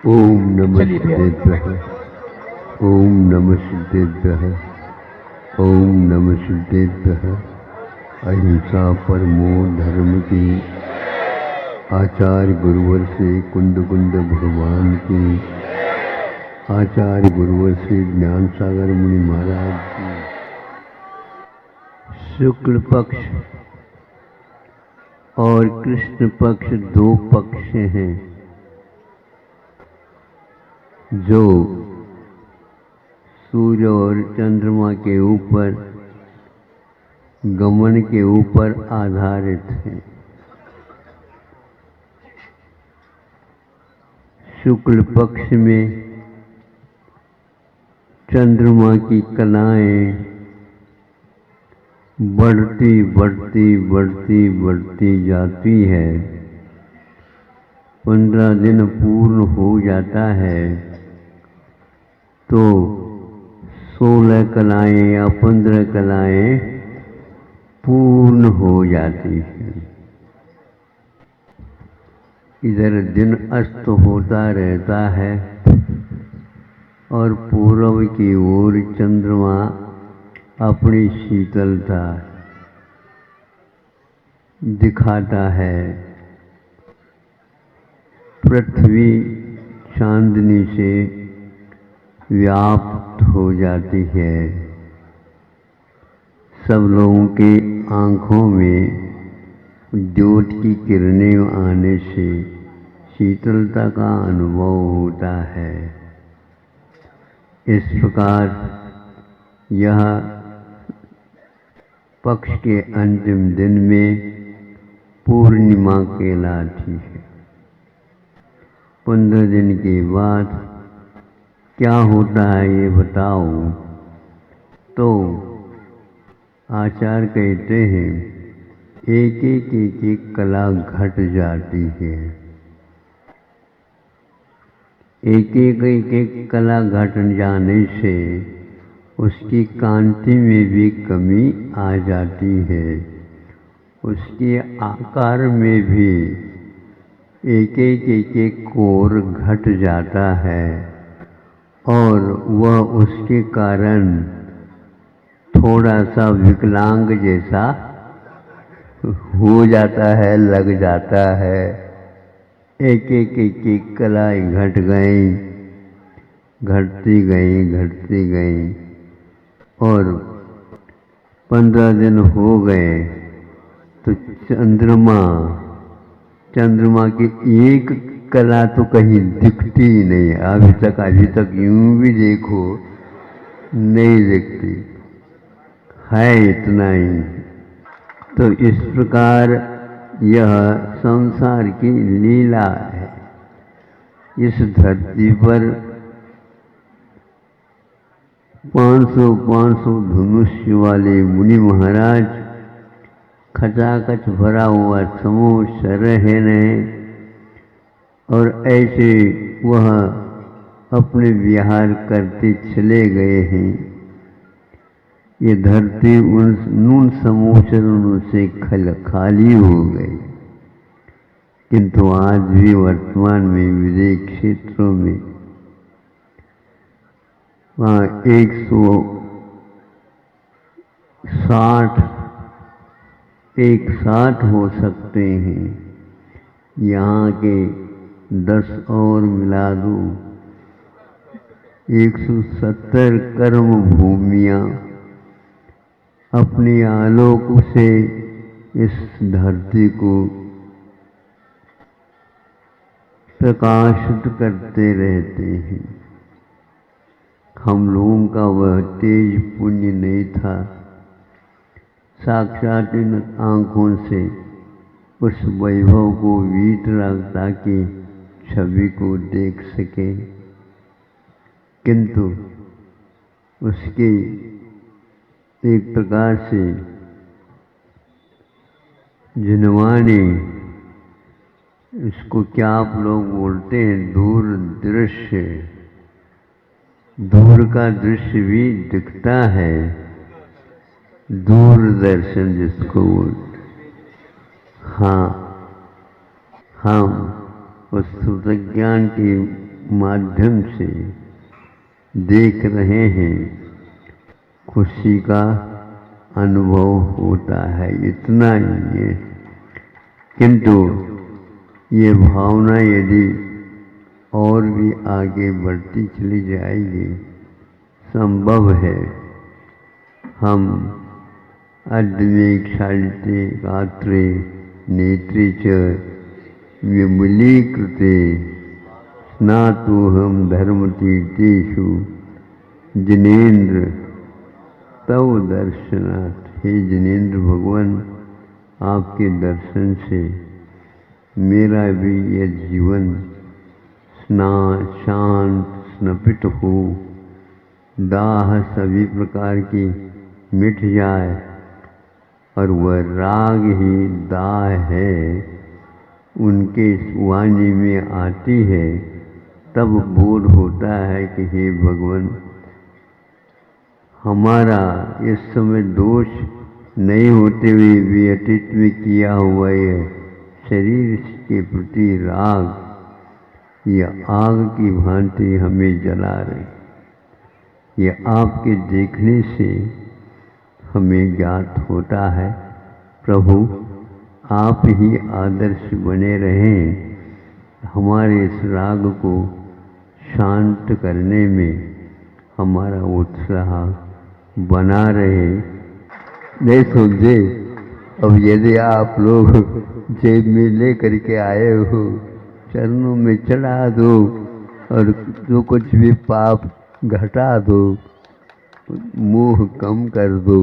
ओम नमः सिद्धेभ्यः। ओम नमः सिद्धेभ्यः। ओम नमः सिद्धेभ्यः। अहिंसा परमो धर्म की। आचार्य गुरुवर से कुंद कुंद भगवान की। आचार्य गुरुवर से ज्ञान सागर मुनि महाराज की। शुक्ल पक्ष और कृष्ण पक्ष दो पक्ष हैं जो सूर्य और चंद्रमा के ऊपर गमन के ऊपर आधारित है। शुक्ल पक्ष में चंद्रमा की कलाएं बढ़ती बढ़ती बढ़ती बढ़ती जाती है। 15 दिन पूर्ण हो जाता है तो 16 कलाएं या 15 कलाएं पूर्ण हो जाती हैं। इधर दिन अस्त होता रहता है और पूर्व की ओर चंद्रमा अपनी शीतलता दिखाता है। पृथ्वी चांदनी से व्याप्त हो जाती है। सब लोगों के आँखों में ज्योति की किरणें आने से शीतलता का अनुभव होता है। इस प्रकार यह पक्ष के अंतिम दिन में पूर्णिमा कहलाती है। 15 दिन के बाद क्या होता है ये बताओ। तो आचार्य कहते हैं एक एक कला घट जाती है। एक कला घट जाने से उसकी कांति में भी कमी आ जाती है। उसके आकार में भी एक कोर घट जाता है और वह उसके कारण थोड़ा सा विकलांग जैसा हो जाता है, लग जाता है। एक कलाएं घट गई, घटती गई और 15 दिन हो गए तो चंद्रमा की एक कला तो कहीं दिखती ही नहीं। अभी तक यूं भी देखो नहीं दिखती है, इतना ही। तो इस प्रकार यह संसार की लीला है। इस धरती पर 500 धनुष्य वाले मुनि महाराज खचाखच भरा हुआ समूह सरहन है और ऐसे वह अपने विहार करते चले गए हैं। ये धरती उन समूचरणों से खाली हो गई। किंतु आज भी वर्तमान में विदेश क्षेत्रों में वहाँ 160 एक साथ हो सकते हैं। यहाँ के 10 और मिला दो 170 कर्म भूमियाँ अपने आलोक से इस धरती को प्रकाशित करते रहते हैं। हम लोगों का वह तेज पुण्य नहीं था साक्षात इन आँखों से उस वैभव को वीतराग ताकि छवि को देख सके। किंतु उसके एक प्रकार से जिनवाने इसको क्या आप लोग बोलते हैं, दूर दृश्य, दूर का दृश्य भी दिखता है, दूरदर्शन जिसको बोलते। हाँ, हम उस ज्ञान की माध्यम से देख रहे हैं, खुशी का अनुभव होता है, इतना ही है। किंतु ये भावना यदि और भी आगे बढ़ती चली जाएगी, संभव है हम अद्वैक्षालिते गात्रे नेत्रे च विमलीकृते स्नातोहम धर्मतीर्थेषु जिनेन्द्र तव दर्शनात्। हे जिनेन्द्र भगवान, आपके दर्शन से मेरा भी यह जीवन शांत स्नपित हो, दाह सभी प्रकार की मिट जाए, और वह राग ही दाह है उनके वाणी में आती है, तब बोध होता है कि हे भगवान, हमारा इस समय दोष नहीं होते हुए भी अतीत में किया हुआ यह शरीर के प्रति राग, यह आग की भांति हमें जला रही। यह आपके देखने से हमें ज्ञात होता है। प्रभु, आप ही आदर्श बने रहें, हमारे इस राग को शांत करने में हमारा उत्साह बना रहे। नहीं समझे? अब यदि आप लोग जेब में ले करके आए हो, चरणों में चढ़ा दो और जो कुछ भी पाप घटा दो, मोह कम कर दो,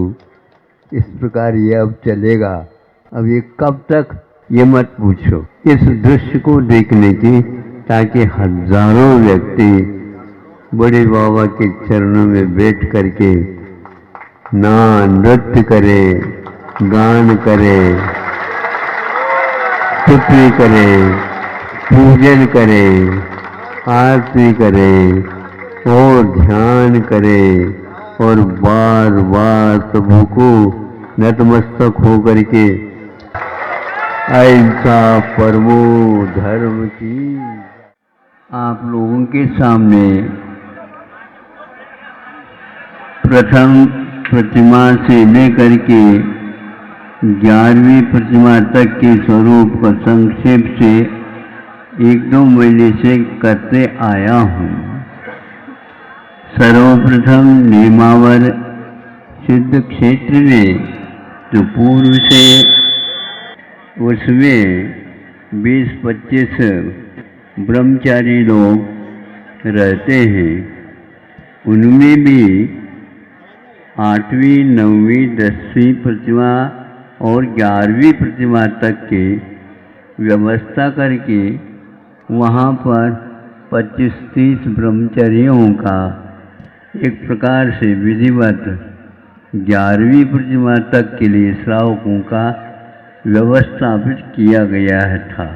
इस प्रकार ये अब चलेगा। अब ये कब तक, ये मत पूछो। इस दृश्य को देखने की, ताकि हजारों व्यक्ति बड़े बाबा के चरणों में बैठ करके ना नृत्य करे, गान करे, स्तुति करे, पूजन करे, आरती करे और ध्यान करे, और बार बार प्रभु को नतमस्तक हो करके अहिंसा परमो धर्म की। आप लोगों के सामने प्रथम प्रतिमा से लेकर के 11वीं प्रतिमा तक के स्वरूप का संक्षेप से 1-2 महीने से करते आया हूँ। सर्वप्रथम नेमावर सिद्ध क्षेत्र में जो पूर्व से उसमें 20-25 ब्रह्मचारी लोग रहते हैं, उनमें भी 8वीं, 9वीं, 10वीं प्रतिमा और 11वीं प्रतिमा तक की व्यवस्था करके वहाँ पर 25-30 ब्रह्मचारियों का एक प्रकार से विधिवत 11वीं प्रतिमा तक के लिए श्रावकों का व्यवस्थापित किया गया था।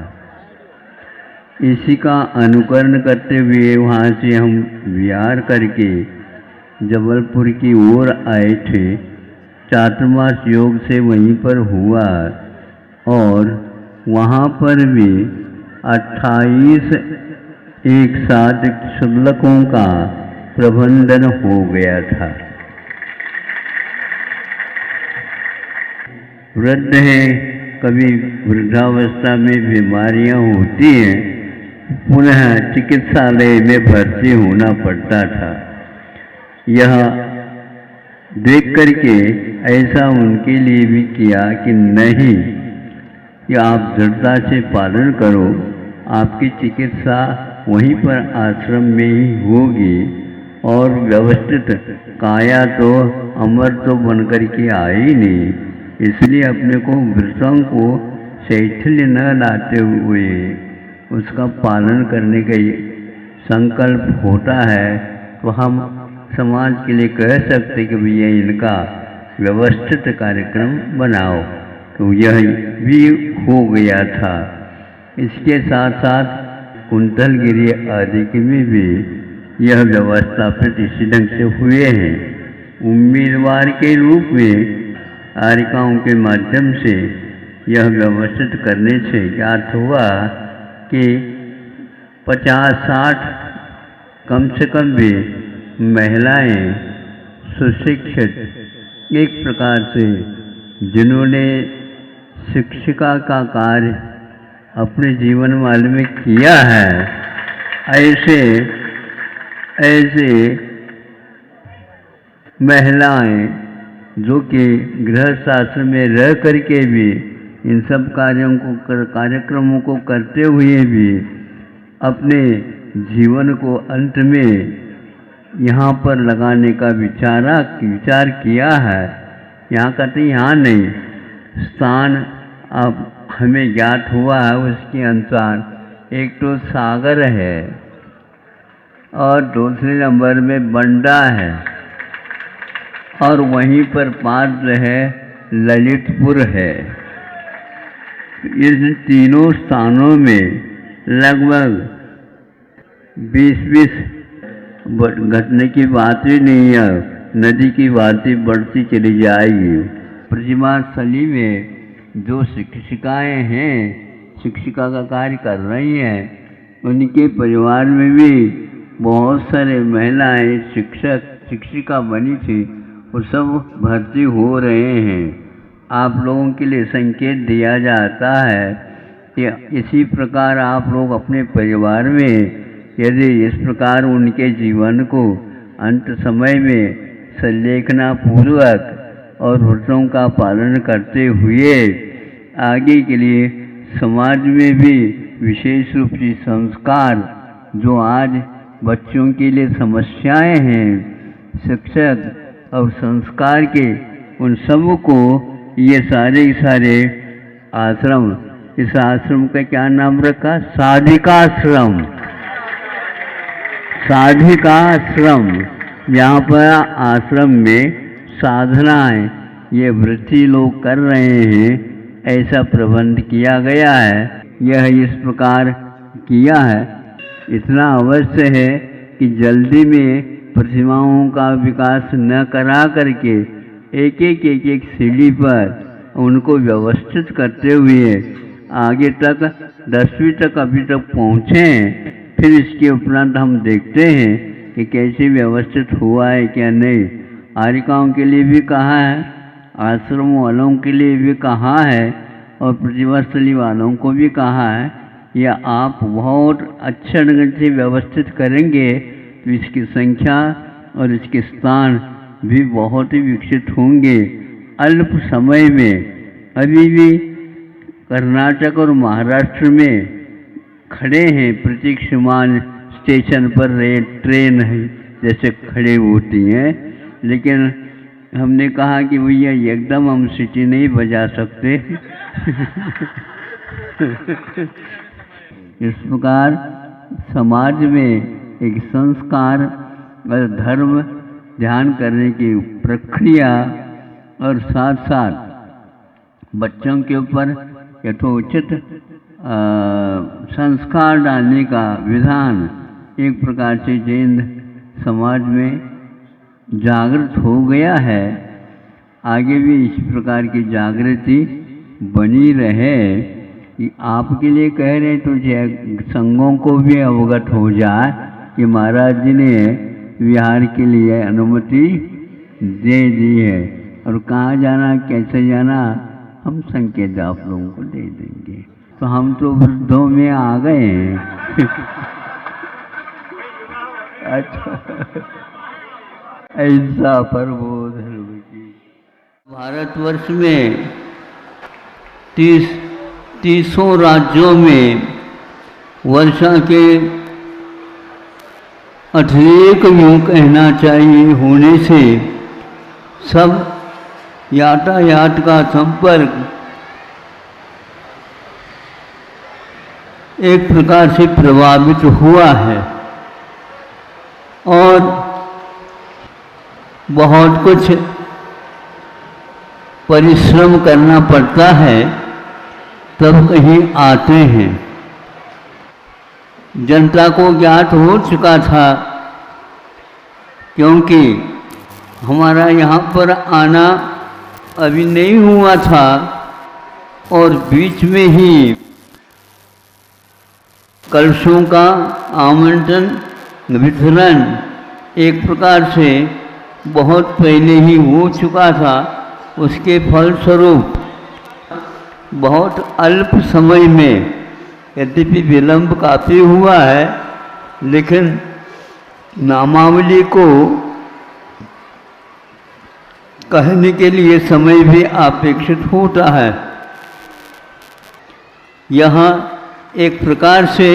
इसी का अनुकरण करते हुए वहाँ से हम विहार करके जबलपुर की ओर आए थे। चातुर्मास योग से वहीं पर हुआ और वहाँ पर भी 28 एक साथ शुल्लकों का प्रबंधन हो गया था। वृद्ध है, कभी वृद्धावस्था में बीमारियां होती हैं, पुनः चिकित्सालय में भर्ती होना पड़ता था। यह देख करके ऐसा उनके लिए भी किया कि नहीं, कि आप दृढ़ता से पालन करो, आपकी चिकित्सा वहीं पर आश्रम में ही होगी और व्यवस्थित काया तो अमर तो बनकर के आई नहीं, इसलिए अपने को व्रतों को शैथिल्य न लाते हुए उसका पालन करने का संकल्प होता है, तो हम समाज के लिए कह सकते कि भैया इनका व्यवस्थित कार्यक्रम बनाओ। तो यह भी हो गया था। इसके साथ साथ कुंतलगिरी आदि के में भी यह व्यवस्थापित इसी ढंग से हुए हैं। उम्मीदवार के रूप में आरिकाओं के माध्यम से यह व्यवस्थित करने से ज्ञात हुआ कि 50-60 कम से कम भी महिलाएं सुशिक्षित एक प्रकार से जिन्होंने शिक्षिका का कार्य अपने जीवन काल में किया है, ऐसे महिलाएं जो कि गृहस्थ आश्रम में रह करके भी इन सब कार्यक्रमों को करते हुए भी अपने जीवन को अंत में यहाँ पर लगाने का विचार किया है। यहाँ कहते यहाँ नहीं, स्थान अब हमें ज्ञात हुआ है उसके अनुसार एक तो सागर है और दूसरे नंबर में बंडा है और वहीं पर पास जो है ललितपुर है। इन तीनों स्थानों में लगभग 20-20 घटने की बात ही नहीं है, नदी की बातें बढ़ती चली जाएगी। प्रतिमा स्थली में जो शिक्षिकाएं हैं, शिक्षिका का कार्य कर रही हैं, उनके परिवार में भी बहुत सारे महिलाएं शिक्षिका बनी थी, वो सब भर्ती हो रहे हैं। आप लोगों के लिए संकेत दिया जाता है कि इसी प्रकार आप लोग अपने परिवार में यदि इस प्रकार उनके जीवन को अंत समय में संलेखना पूर्वक और व्रतों का पालन करते हुए आगे के लिए समाज में भी विशेष रूप से संस्कार जो आज बच्चों के लिए समस्याएं हैं, शिक्षक और संस्कार के, उन सब को ये सारे आश्रम, इस आश्रम का क्या नाम रखा? साधिकाश्रम। साधिकाश्रम, यहाँ पर आश्रम में साधनाएं ये वृत्ति लोग कर रहे हैं, ऐसा प्रबंध किया गया है। यह इस प्रकार किया है। इतना अवश्य है कि जल्दी में प्रतिमाओं का विकास न करा करके एक सीढ़ी पर उनको व्यवस्थित करते हुए आगे तक 10वीं तक अभी तक पहुँचें, फिर इसके उपरांत हम देखते हैं कि कैसे व्यवस्थित हुआ है क्या नहीं। आरिकाओं के लिए भी कहा है, आश्रम वालों के लिए भी कहा है और प्रतिमा स्थली वालों को भी कहा है, या आप बहुत अच्छे ढंग से व्यवस्थित करेंगे तो इसकी संख्या और इसके स्थान भी बहुत ही विकसित होंगे। अल्प समय में अभी भी कर्नाटक और महाराष्ट्र में खड़े हैं, प्रतीक्षमान स्टेशन पर ट्रेन है जैसे खड़े होती हैं, लेकिन हमने कहा कि भैया एकदम हम सिटी नहीं बजा सकते। इस प्रकार समाज में एक संस्कार और धर्म ध्यान करने की प्रक्रिया और साथ साथ बच्चों के ऊपर यथोचित संस्कार डालने का विधान एक प्रकार से जैन समाज में जागृत हो गया है। आगे भी इस प्रकार की जागृति बनी रहे। कि आपके लिए कह रहे तो संघों को भी अवगत हो जाए कि महाराज जी ने विहार के लिए अनुमति दे दी है, और कहाँ जाना कैसे जाना हम संकेत आप लोगों को दे देंगे। तो हम तो वृद्धों में आ गए हैं। अच्छा, ऐसा प्रबोध की भारतवर्ष में 30 राज्यों में वर्षा के अतिरेक यूँ कहना चाहिए होने से सब यातायात का संपर्क एक प्रकार से प्रभावित हुआ है और बहुत कुछ परिश्रम करना पड़ता है तब कहीं आते हैं। जनता को ज्ञात हो चुका था, क्योंकि हमारा यहाँ पर आना अभी नहीं हुआ था और बीच में ही कलशों का आमंत्रण वितरण एक प्रकार से बहुत पहले ही हो चुका था। उसके फलस्वरूप बहुत अल्प समय में, यद्यपि विलंब काफ़ी हुआ है, लेकिन नामावली को कहने के लिए समय भी अपेक्षित होता है। यहाँ एक प्रकार से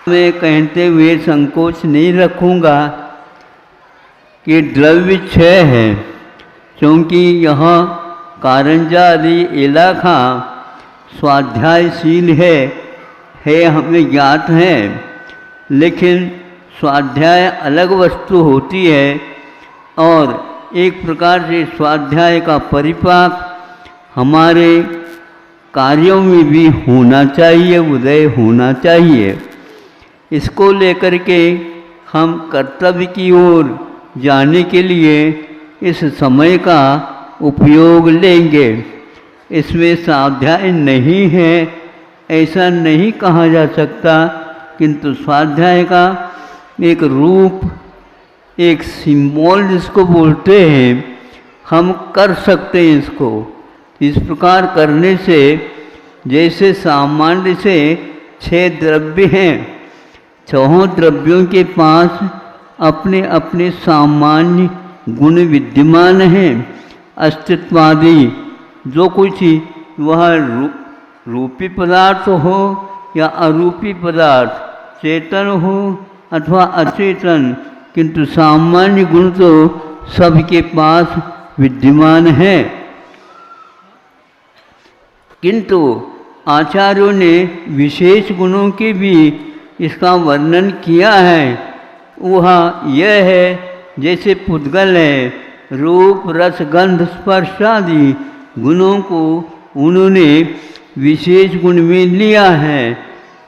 मैं कहते हुए संकोच नहीं रखूँगा कि द्रव्य क्षय है, क्योंकि यहाँ कारंजा आदि इलाका स्वाध्यायशील है हमें ज्ञात है, लेकिन स्वाध्याय अलग वस्तु होती है और एक प्रकार से स्वाध्याय का परिपाक हमारे कार्यों में भी होना चाहिए, उदय होना चाहिए। इसको लेकर के हम कर्तव्य की ओर जाने के लिए इस समय का उपयोग लेंगे। इसमें स्वाध्याय नहीं है ऐसा नहीं कहा जा सकता, किंतु स्वाध्याय का एक रूप, एक सिंबल जिसको बोलते हैं, हम कर सकते हैं इसको। इस प्रकार करने से जैसे सामान्य से 6 द्रव्य हैं, 6 द्रव्यों के पास अपने अपने सामान्य गुण विद्यमान हैं। अस्तित्वादि जो कुछ वह रूपी पदार्थ हो या अरूपी पदार्थ, चेतन हो अथवा अचेतन, किंतु सामान्य गुण तो सबके पास विद्यमान है। किंतु आचार्यों ने विशेष गुणों के भी इसका वर्णन किया है। वह यह है जैसे पुद्गल है, रूप रस गंध स्पर्श आदि गुणों को उन्होंने विशेष गुण में लिया है।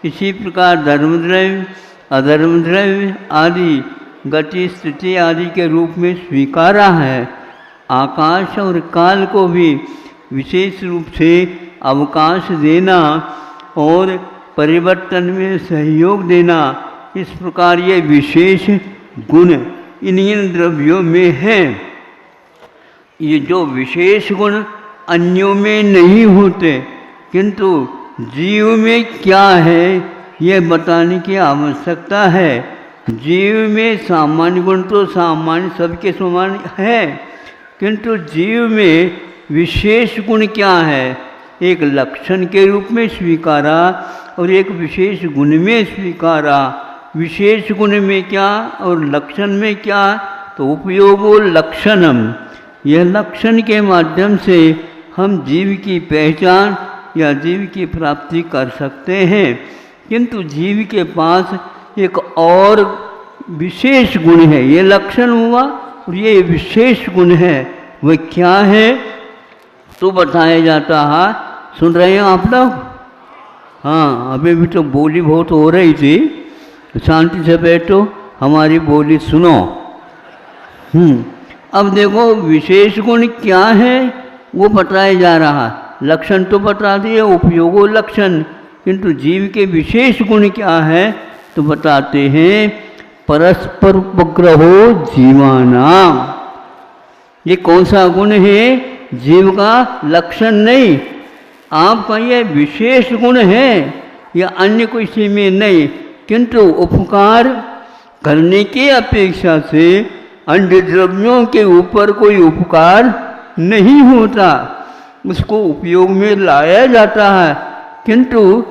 इसी प्रकार धर्मद्रव्य अधर्मद्रव्य आदि गति स्थिति आदि के रूप में स्वीकारा है। आकाश और काल को भी विशेष रूप से अवकाश देना और परिवर्तन में सहयोग देना, इस प्रकार ये विशेष गुण इन द्रव्यों में हैं। ये जो विशेष गुण अन्यों में नहीं होते, किंतु जीव में क्या है ये बताने की आवश्यकता है। जीव में सामान्य गुण तो सामान्य सबके समान है, किंतु जीव में विशेष गुण क्या है, एक लक्षण के रूप में स्वीकारा और एक विशेष गुण में स्वीकारा। विशेष गुण में क्या और लक्षण में क्या, तो उपयोगो लक्षणम, यह लक्षण के माध्यम से हम जीव की पहचान या जीव की प्राप्ति कर सकते हैं। किंतु जीव के पास एक और विशेष गुण है, ये लक्षण हुआ और ये विशेष गुण है। वह क्या है तो बताया जाता है। सुन रहे हैं आप लोग? हाँ, अभी भी तो बोली बहुत हो रही थी, शांति से बैठो, हमारी बोली सुनो। अब देखो विशेष गुण क्या है वो बताया जा रहा है। लक्षण तो बता दिए, उपयोगो लक्षण, किंतु जीव के विशेष गुण क्या है तो बताते हैं परस्पर उपग्रहो जीवानाम। ये कौन सा गुण है? जीव का लक्षण नहीं, आपका ये विशेष गुण है, या अन्य किसी में नहीं, किंतु उपकार करने की अपेक्षा से अन्य द्रव्यों के ऊपर कोई उपकार नहीं होता, उसको उपयोग में लाया जाता है। किंतु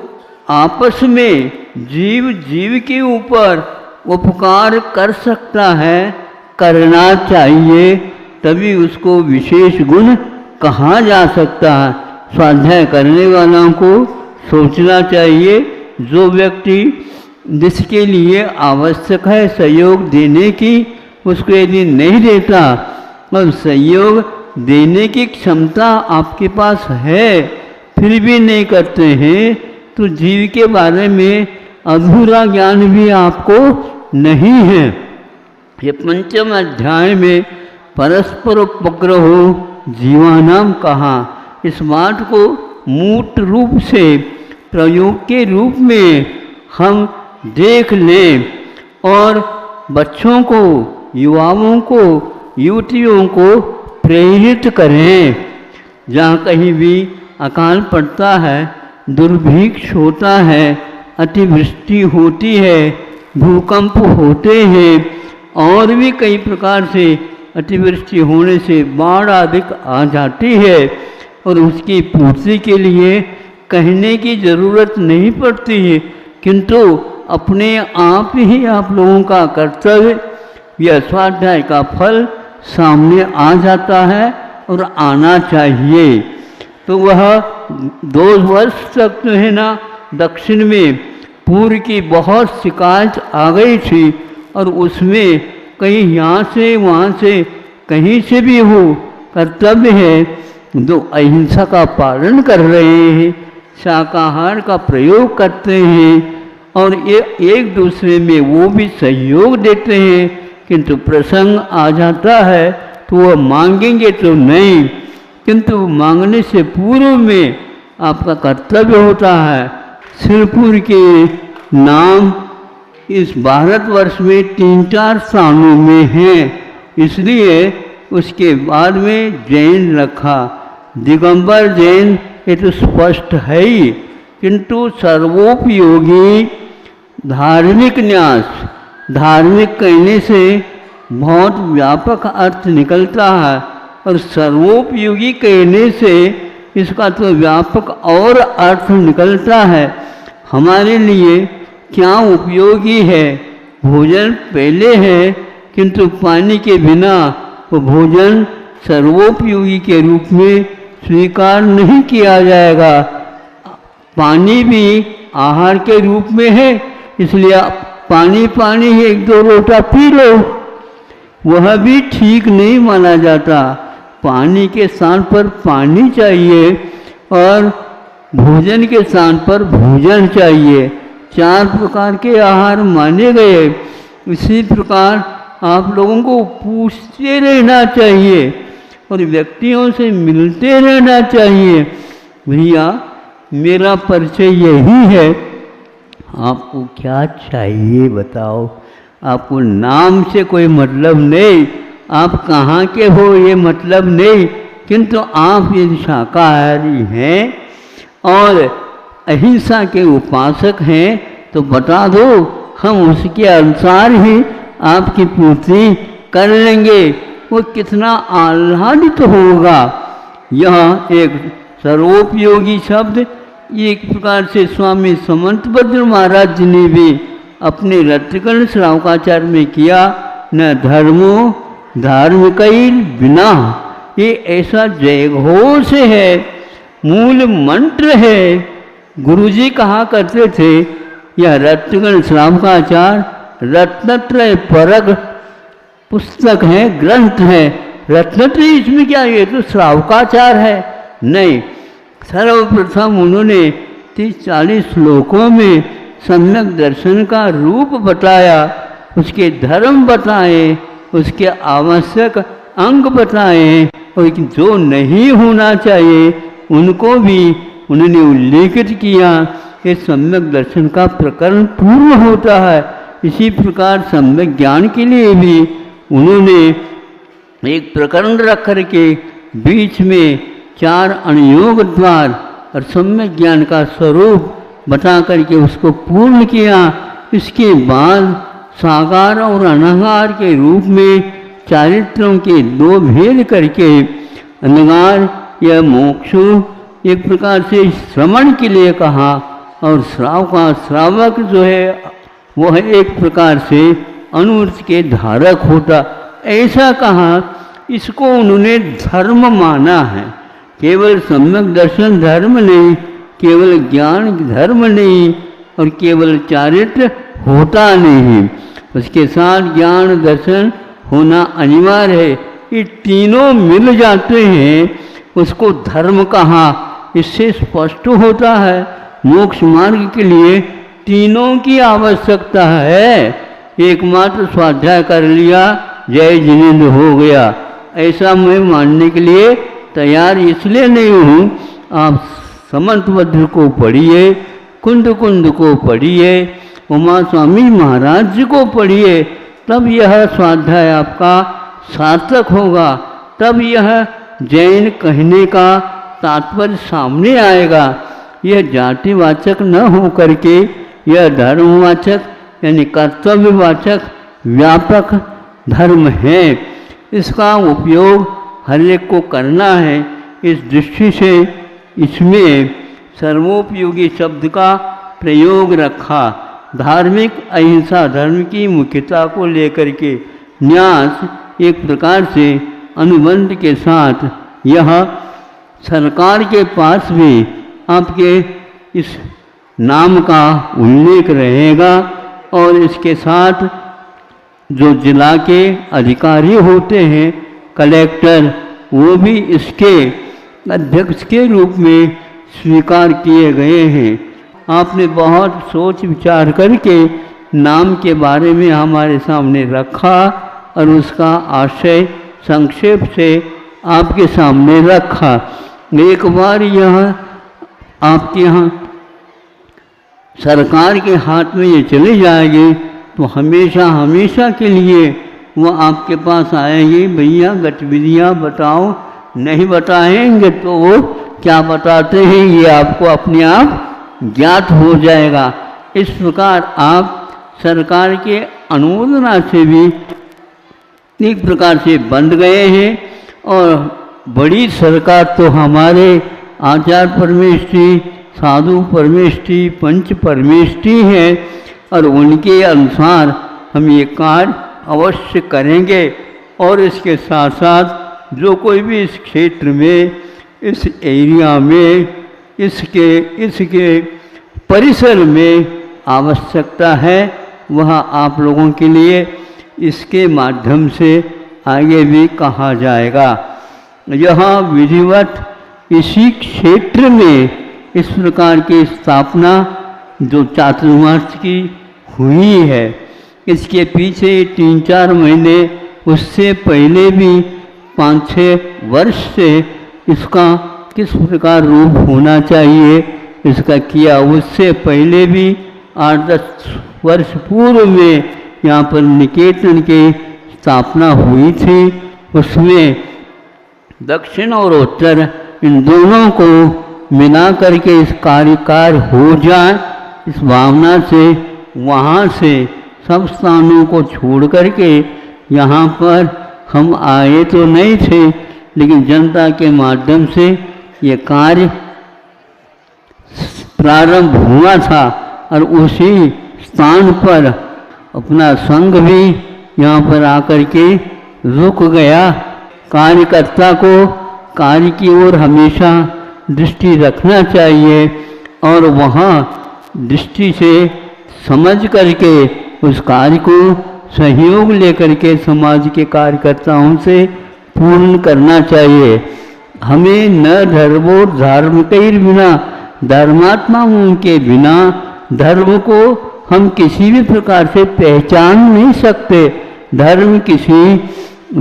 आपस में जीव जीव के ऊपर उपकार कर सकता है, करना चाहिए, तभी उसको विशेष गुण कहा जा सकता है। स्वाध्याय करने वालों को सोचना चाहिए, जो व्यक्ति जिसके लिए आवश्यक है सहयोग देने की, उसको यदि नहीं देता और सहयोग देने की क्षमता आपके पास है फिर भी नहीं करते हैं, तो जीव के बारे में अधूरा ज्ञान भी आपको नहीं है। ये 5वें अध्याय में परस्पर उपग्रहो जीवानाम कहा। इस बात को मूर्त रूप से प्रयोग के रूप में हम देख लें और बच्चों को, युवाओं को, युवतियों को प्रेरित करें। जहाँ कहीं भी अकाल पड़ता है, दुर्भिक्ष होता है, अतिवृष्टि होती है, भूकंप होते हैं और भी कई प्रकार से अतिवृष्टि होने से बाढ़ आदि आ जाती है और उसकी पूर्ति के लिए कहने की ज़रूरत नहीं पड़ती है, किंतु अपने आप ही आप लोगों का कर्तव्य या स्वाध्याय का फल सामने आ जाता है और आना चाहिए। तो वह 2 वर्ष तक जो है ना दक्षिण में पूर्व की बहुत शिकायत आ गई थी और उसमें कहीं यहाँ से वहाँ से कहीं से भी हो कर्तव्य है, जो अहिंसा का पालन कर रहे हैं, शाकाहार का प्रयोग करते हैं और एक दूसरे में वो भी सहयोग देते हैं, किंतु प्रसंग आ जाता है तो वह मांगेंगे तो नहीं, किंतु मांगने से पूर्व में आपका कर्तव्य होता है। सिरपुर के नाम इस भारतवर्ष में 3-4 स्थानों में हैं, इसलिए उसके बाद में जैन रखा। दिगंबर जैन ये तो स्पष्ट है ही, किंतु सर्वोपयोगी धार्मिक न्यास, धार्मिक कहने से बहुत व्यापक अर्थ निकलता है और सर्वोपयोगी कहने से इसका तो व्यापक और अर्थ निकलता है। हमारे लिए क्या उपयोगी है? भोजन पहले है, किंतु पानी के बिना वो भोजन सर्वोपयोगी के रूप में स्वीकार नहीं किया जाएगा। पानी भी आहार के रूप में है, इसलिए पानी पानी 1-2 लोटा पी लो, वह भी ठीक नहीं माना जाता। पानी के स्थान पर पानी चाहिए और भोजन के स्थान पर भोजन चाहिए। 4 प्रकार के आहार माने गए। इसी प्रकार आप लोगों को पूछते रहना चाहिए और व्यक्तियों से मिलते रहना चाहिए। भैया मेरा परिचय यही है, आपको क्या चाहिए बताओ। आपको नाम से कोई मतलब नहीं, आप कहाँ के हो ये मतलब नहीं, किंतु आप यदि शाकाहारी हैं और अहिंसा के उपासक हैं तो बता दो, हम उसके अनुसार ही आपकी पूर्ति कर लेंगे। वो कितना आह्लादित होगा। यह एक सर्वोपयोगी शब्द एक प्रकार से स्वामी समंतभद्र महाराज जी ने भी अपने रत्नकर्ण श्रावकाचार्य में किया। न धर्मो धार्मिकैर बिना, ये ऐसा जयघोष है, मूल मंत्र है। गुरुजी कहा करते थे यह रत्नकर्ण श्रावकाचार्य रत्नत्रय परग पुस्तक है, ग्रंथ है। रत्नत्रय इसमें क्या, ये तो श्रावकाचार है नहीं। सर्वप्रथम उन्होंने 30-40 श्लोकों में सम्यक दर्शन का रूप बताया, उसके धर्म बताए, उसके आवश्यक अंग बताए और जो नहीं होना चाहिए उनको भी उन्होंने उल्लेखित किया। ये सम्यक दर्शन का प्रकरण पूर्ण होता है। इसी प्रकार सम्यक ज्ञान के लिए भी उन्होंने एक प्रकरण रख करके बीच में 4 अणयोग द्वार और सम्यक ज्ञान का स्वरूप बता करके उसको पूर्ण किया। इसके बाद साकार और अनगार के रूप में चारित्रों के 2 भेद करके अनगार या मोक्ष एक प्रकार से श्रवण के लिए कहा और श्रावक जो है वह एक प्रकार से अनुवृत्ति के धारक होता, ऐसा कहा। इसको उन्होंने धर्म माना है। केवल सम्यक दर्शन धर्म नहीं, केवल ज्ञान धर्म नहीं और केवल चारित्र होता नहीं, उसके साथ ज्ञान दर्शन होना अनिवार्य है। ये तीनों मिल जाते हैं, उसको धर्म कहा। इससे स्पष्ट होता है मोक्ष मार्ग के लिए तीनों की आवश्यकता है। एकमात्र स्वाध्याय कर लिया जय जिनेंद्र हो गया, ऐसा मैं मानने के लिए तैयार इसलिए नहीं हूँ। आप समंतभद्र को पढ़िए, कुंद को पढ़िए, उमा स्वामी महाराज जी को पढ़िए, तब यह स्वाध्याय आपका सार्थक होगा, तब यह जैन कहने का तात्पर्य सामने आएगा। यह जातिवाचक न हो करके यह धर्मवाचक यानी कर्तव्यवाचक व्यापक धर्म है। इसका उपयोग हर एक को करना है। इस दृष्टि से इसमें सर्वोपयोगी शब्द का प्रयोग रखा। धार्मिक अहिंसा धर्म की मुख्यता को लेकर के न्यास एक प्रकार से अनुबंध के साथ यह सरकार के पास भी आपके इस नाम का उल्लेख रहेगा और इसके साथ जो जिला के अधिकारी होते हैं कलेक्टर, वो भी इसके अध्यक्ष के रूप में स्वीकार किए गए हैं। आपने बहुत सोच विचार करके नाम के बारे में हमारे सामने रखा और उसका आशय संक्षेप से आपके सामने रखा। एक बार यह आपके यहाँ सरकार के हाथ में ये चले जाएंगे तो हमेशा हमेशा के लिए वो आपके पास आएंगे, भैया गतिविधियाँ बताओ। नहीं बताएंगे तो वो क्या बताते हैं ये आपको अपने आप ज्ञात हो जाएगा। इस प्रकार आप सरकार के अनुमोदना से भी एक प्रकार से बंध गए हैं। और बड़ी सरकार तो हमारे आचार्य परमेष्ठी, साधु परमेष्ठी, पंच परमेष्ठी हैं और उनके अनुसार हम ये कार्य अवश्य करेंगे। और इसके साथ साथ जो कोई भी इस क्षेत्र में, इस एरिया में, इसके परिसर में आवश्यकता है वह आप लोगों के लिए इसके माध्यम से आगे भी कहा जाएगा। यहाँ विधिवत इसी क्षेत्र में इस प्रकार की स्थापना जो चातुर्मास की हुई है, इसके पीछे 3-4 महीने उससे पहले भी 5-6 वर्ष से इसका किस प्रकार रूप होना चाहिए इसका किया। उससे पहले भी 8-10 वर्ष पूर्व में यहाँ पर निकेतन की स्थापना हुई थी। उसमें दक्षिण और उत्तर इन दोनों को मिला करके इस कार्यकार हो जाए, इस भावना से वहाँ से सब स्थानों को छोड़ करके यहाँ पर हम आए तो नहीं थे, लेकिन जनता के माध्यम से ये कार्य प्रारंभ हुआ था और उसी स्थान पर अपना संघ भी यहाँ पर आकर के रुक गया। कार्यकर्ता को कार्य की ओर हमेशा दृष्टि रखना चाहिए और वहाँ दृष्टि से समझ करके उस कार्य को सहयोग लेकर के समाज के कार्यकर्ताओं से पूर्ण करना चाहिए। हमें न धर्मो धार्मिकैर बिना, धर्मात्माओं के बिना धर्म को हम किसी भी प्रकार से पहचान नहीं सकते। धर्म किसी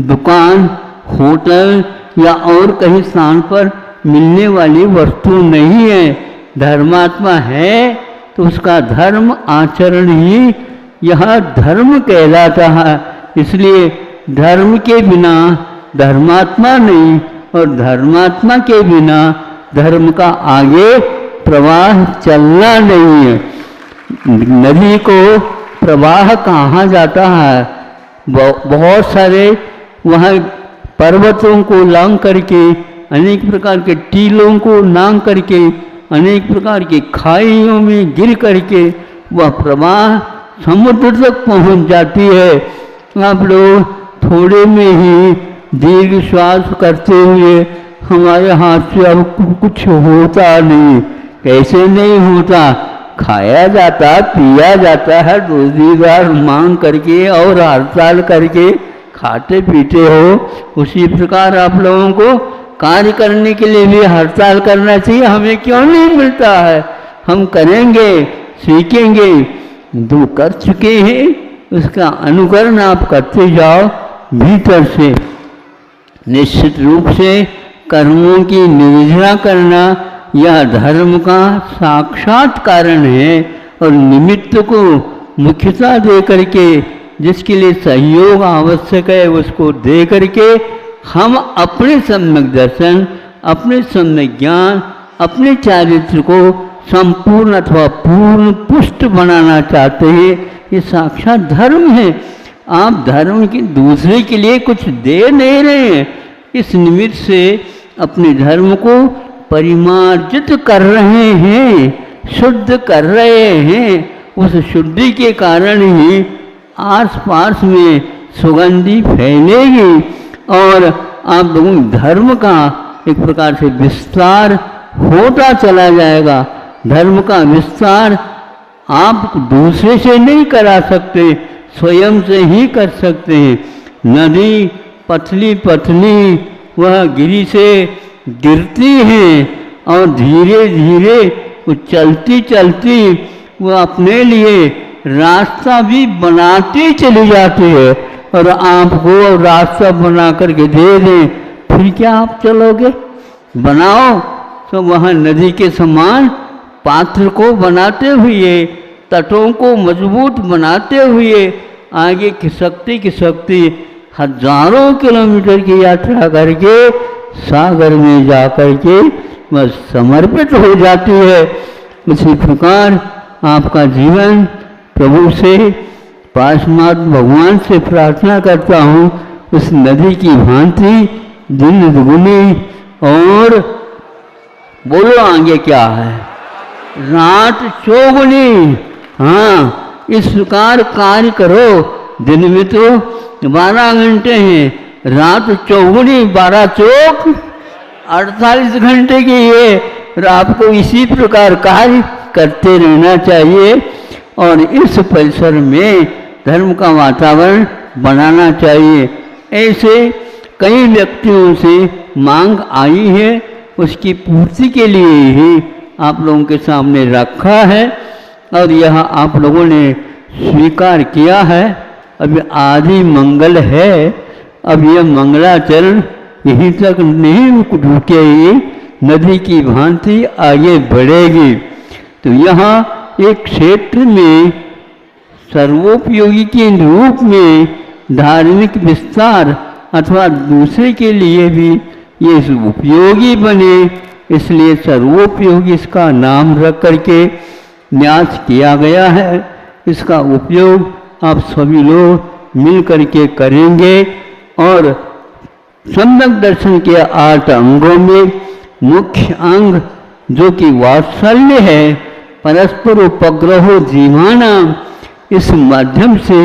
दुकान, होटल या और कहीं स्थान पर मिलने वाली वस्तु नहीं है। धर्मात्मा है तो उसका धर्म आचरण ही यह धर्म कहलाता है। इसलिए धर्म के बिना धर्मात्मा नहीं और धर्मात्मा के बिना धर्म का आगे प्रवाह चलना नहीं है। नदी को प्रवाह कहा जाता है, बहुत सारे वहाँ पर्वतों को लांग करके, अनेक प्रकार के टीलों को लांग करके, अनेक प्रकार की खाइयों में गिर करके वह प्रवाह समुद्र तक पहुँच जाती है। आप लोग थोड़े में ही दीर्घ श्वास करते हुए हमारे हाथ से अब कुछ होता नहीं। कैसे नहीं होता? खाया जाता, पिया जाता है, रोजीगार मांग करके और हड़ताल करके खाते पीते हो। उसी प्रकार आप लोगों को कार्य करने के लिए भी हड़ताल करना चाहिए। हमें क्यों नहीं मिलता है? हम करेंगे, सीखेंगे। जो कर चुके हैं उसका अनुकरण आप करते जाओ भीतर से। निश्चित रूप से कर्मों की निर्जरा करना यह धर्म का साक्षात कारण है और निमित्त को मुख्यता दे करके, जिसके लिए सहयोग आवश्यक है उसको दे करके हम अपने सम्यक दर्शन, अपने सम्यक ज्ञान, अपने चारित्र को संपूर्ण अथवा पूर्ण पुष्ट बनाना चाहते हैं। ये साक्षात धर्म है। आप धर्म के दूसरे के लिए कुछ दे नहीं रहे हैं, इस निमित्त से अपने धर्म को परिमार्जित कर रहे हैं, शुद्ध कर रहे हैं। उस शुद्धि के कारण ही आस पास में सुगंधि फैलेगी और आप लोगों धर्म का एक प्रकार से विस्तार होता चला जाएगा। धर्म का विस्तार आप दूसरे से नहीं करा सकते, स्वयं से ही कर सकते हैं। नदी पतली पतली वह गिरी से गिरती है और धीरे धीरे वो चलती चलती वो अपने लिए रास्ता भी बनाती चली जाती है। और आपको रास्ता बना करके दे दें, फिर क्या आप चलोगे? बनाओ तो वहाँ नदी के समान पात्र को बनाते हुए, तटों को मजबूत बनाते हुए आगे खिसकती हजारों किलोमीटर की यात्रा करके सागर में जा करके वह समर्पित हो जाती है। उसी प्रकार आपका जीवन प्रभु से, पारमात्मा भगवान से प्रार्थना करता हूँ उस नदी की भांति दिन दुगुनी और बोलो आगे क्या है, रात चौगुनी। हाँ, इस प्रकार कार्य करो। दिन में तो 12 घंटे हैं, रात चौगुनी 12 चौक 48 घंटे की है। और आपको इसी प्रकार कार्य करते रहना चाहिए और इस परिसर में धर्म का वातावरण बनाना चाहिए। ऐसे कई व्यक्तियों से मांग आई है, उसकी पूर्ति के लिए ही आप लोगों के सामने रखा है और यह आप लोगों ने स्वीकार किया है। अब आदि मंगल है, अब यह मंगलाचरण यहीं तक नहीं रुकेगी, नदी की भांति आगे बढ़ेगी। तो यहाँ एक क्षेत्र में सर्वोपयोगी के रूप में धार्मिक विस्तार अथवा दूसरे के लिए भी ये उपयोगी बने, इसलिए सर्वोपयोगी इसका नाम रख करके न्यास किया गया है। इसका उपयोग आप सभी लोग मिल करके करेंगे और सम्यक दर्शन के 8 अंगों में मुख्य अंग जो कि वात्सल्य है, परस्पर उपग्रहो जीवाना, इस माध्यम से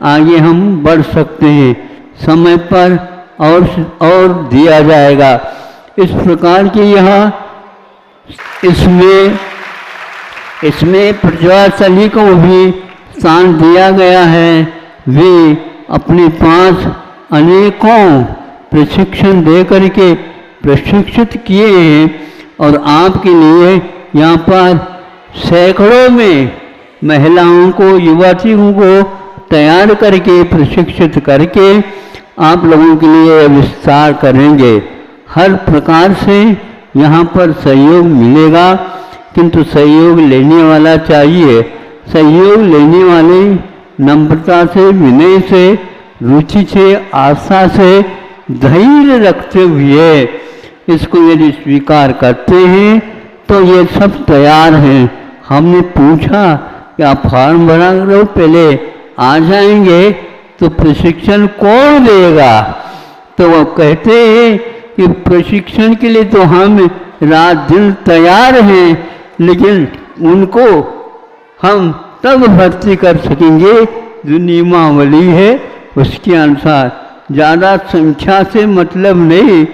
आगे हम बढ़ सकते हैं। समय पर और दिया जाएगा। इस प्रकार की यह इसमें प्रज्वालशाली को भी स्थान दिया गया है। वे अपने पास अनेकों प्रशिक्षण दे करके प्रशिक्षित किए हैं और आपके लिए यहाँ पर सैकड़ों में महिलाओं को, युवतियों को तैयार करके प्रशिक्षित करके आप लोगों के लिए विस्तार करेंगे। हर प्रकार से यहाँ पर सहयोग मिलेगा, किंतु सहयोग लेने वाला चाहिए। सहयोग लेने वाले नम्रता से, विनय से, रुचि से, आशा से, धैर्य रखते हुए इसको यदि स्वीकार करते हैं तो ये सब तैयार हैं। हमने पूछा कि आप फॉर्म भरा करो, पहले आ जाएंगे तो प्रशिक्षण कौन देगा? तो वो कहते हैं कि प्रशिक्षण के लिए तो हम रात दिन तैयार हैं, लेकिन उनको हम तब भर्ती कर सकेंगे जो नियमावली है उसके अनुसार। ज़्यादा संख्या से मतलब नहीं,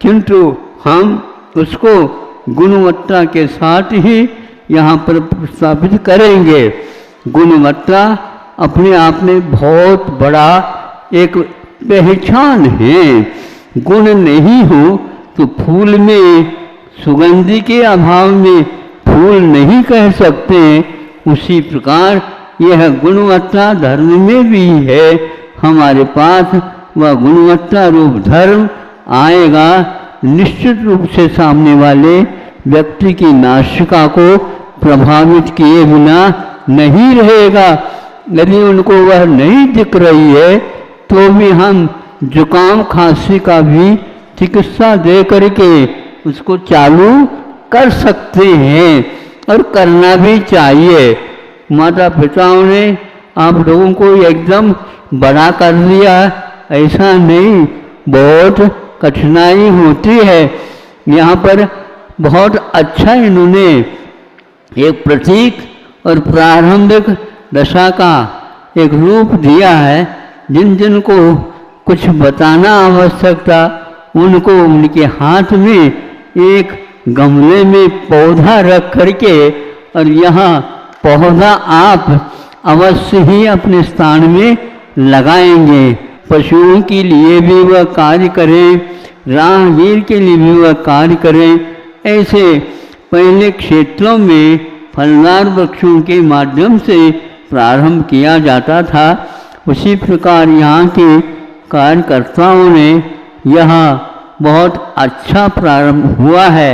किंतु हम उसको गुणवत्ता के साथ ही यहाँ पर प्रस्तावित करेंगे। गुणवत्ता अपने आप में बहुत बड़ा एक पहचान है। गुण नहीं हो तो फूल में सुगंधि के अभाव में फूल नहीं कह सकते। उसी प्रकार यह गुणवत्ता धर्म में भी है। हमारे पास वह गुणवत्ता रूप धर्म आएगा, निश्चित रूप से सामने वाले व्यक्ति की नासिका को प्रभावित किए बिना नहीं रहेगा। यदि उनको वह नहीं दिख रही है तो भी हम जुकाम खांसी का भी चिकित्सा दे करके उसको चालू कर सकते हैं और करना भी चाहिए। माता पिताओं ने आप लोगों को एकदम बड़ा कर दिया, ऐसा नहीं, बहुत कठिनाई होती है। यहाँ पर बहुत अच्छा इन्होंने एक प्रतीक और प्रारंभिक दशा का एक रूप दिया है। जिन जिन को कुछ बताना आवश्यक था उनको उनके हाथ में एक गमले में पौधा रख करके, और यहाँ पौधा आप अवश्य ही अपने स्थान में लगाएंगे। पशुओं के लिए भी वह कार्य करें, राहगीर के लिए भी वह कार्य करें। ऐसे पहले क्षेत्रों में फलदार वृक्षों के माध्यम से प्रारंभ किया जाता था। उसी प्रकार यहाँ के कार्यकर्ताओं ने यहाँ बहुत अच्छा प्रारंभ हुआ है।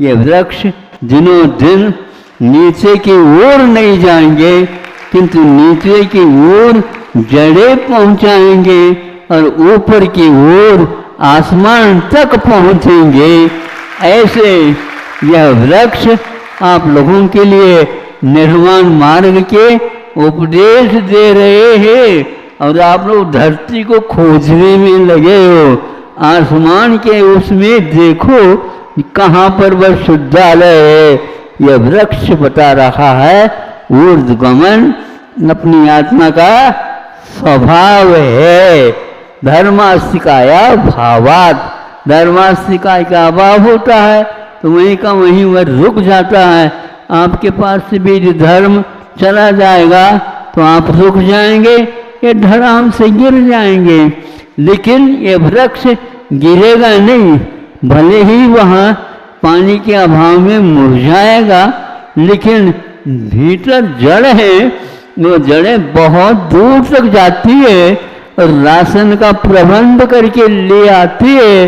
ये वृक्ष दिनों दिन नीचे की ओर नहीं जाएंगे, किंतु नीचे की ओर जड़ें पहुंचाएंगे और ऊपर की ओर आसमान तक पहुंचेंगे। ऐसे यह वृक्ष आप लोगों के लिए निर्वाण मार्ग के उपदेश दे रहे हैं और आप लोग धरती को खोजने में लगे हो। आसमान के उसमें देखो कहाँ पर वह शुद्धालय है। यह वृक्ष बता रहा है ऊर्ध्वगमन अपनी आत्मा का स्वभाव है। धर्मास्तिकाया भावात, धर्मास्तिकाय का अभाव होता है तो वहीं का वहीं वह रुक जाता है। आपके पास से भी यदि धर्म चला जाएगा तो आप रुक जाएंगे, ये धराम से गिर जाएंगे। लेकिन ये वृक्ष गिरेगा नहीं, भले ही वहाँ पानी के अभाव में मुरझाएगा, लेकिन भीतर जड़ है, वो जड़ें बहुत दूर तक जाती है और राशन का प्रबंध करके ले आती है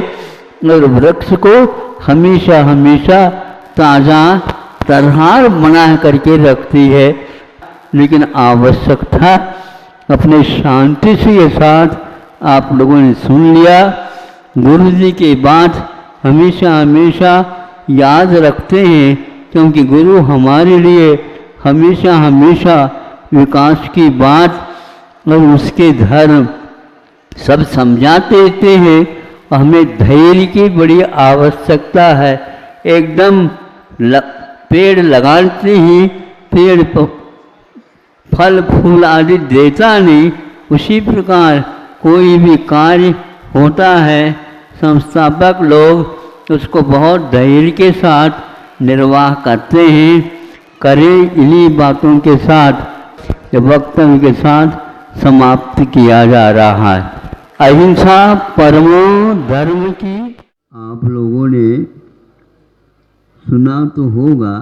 और वृक्ष को हमेशा हमेशा ताज़ा तरहार बना करके रखती है। लेकिन आवश्यकता अपने शांति से साथ आप लोगों ने सुन लिया। गुरु जी की बात हमेशा हमेशा याद रखते हैं, क्योंकि गुरु हमारे लिए हमेशा हमेशा विकास की बात और उसके धर्म सब समझाते रहते हैं। हमें धैर्य की बड़ी आवश्यकता है। एकदम पेड़ लगाते ही पेड़ फल फूल आदि देता नहीं, उसी प्रकार कोई भी कार्य होता है संस्थापक लोग उसको बहुत धैर्य के साथ निर्वाह करते हैं। करें इन्हीं बातों के साथ वक्तव्य के साथ समाप्त किया जा रहा है। अहिंसा परमो धर्म की आप लोगों ने सुना तो होगा,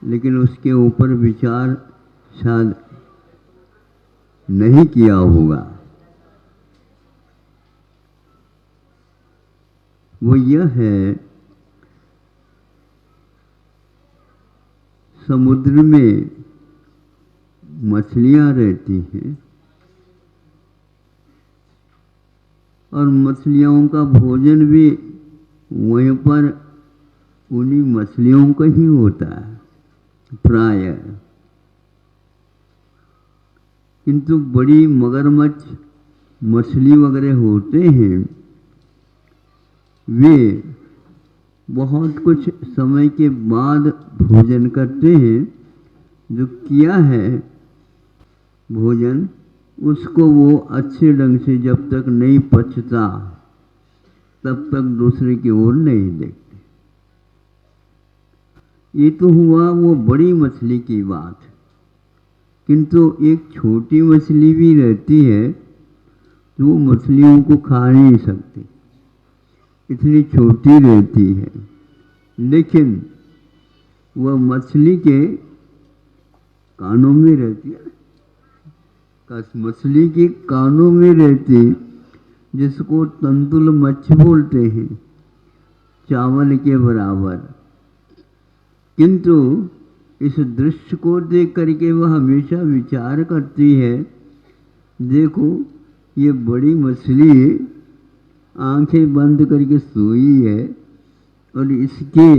लेकिन उसके ऊपर विचार शायद नहीं किया होगा। वो यह है, समुद्र में मछलियां रहती हैं और मछलियों का भोजन भी वहीं पर उन्हीं मछलियों का ही होता है प्राय। किंतु बड़ी मगरमच्छ मछली वगैरह होते हैं, वे बहुत कुछ समय के बाद भोजन करते हैं। जो किया है भोजन उसको वो अच्छे ढंग से जब तक नहीं पचता तब तक दूसरे की ओर नहीं देखते। ये तो हुआ वो बड़ी मछली की बात, किंतु एक छोटी मछली भी रहती है तो वो मछलियों को खा नहीं सकती, इतनी छोटी रहती है। लेकिन वह मछली के कानों में रहती है, मछली के कानों में रहती, जिसको तंतुल मच्छ बोलते हैं, चावल के बराबर। किंतु इस दृश्य को देख करके वह हमेशा विचार करती है, देखो ये बड़ी मछली आंखें बंद करके सोई है और इसके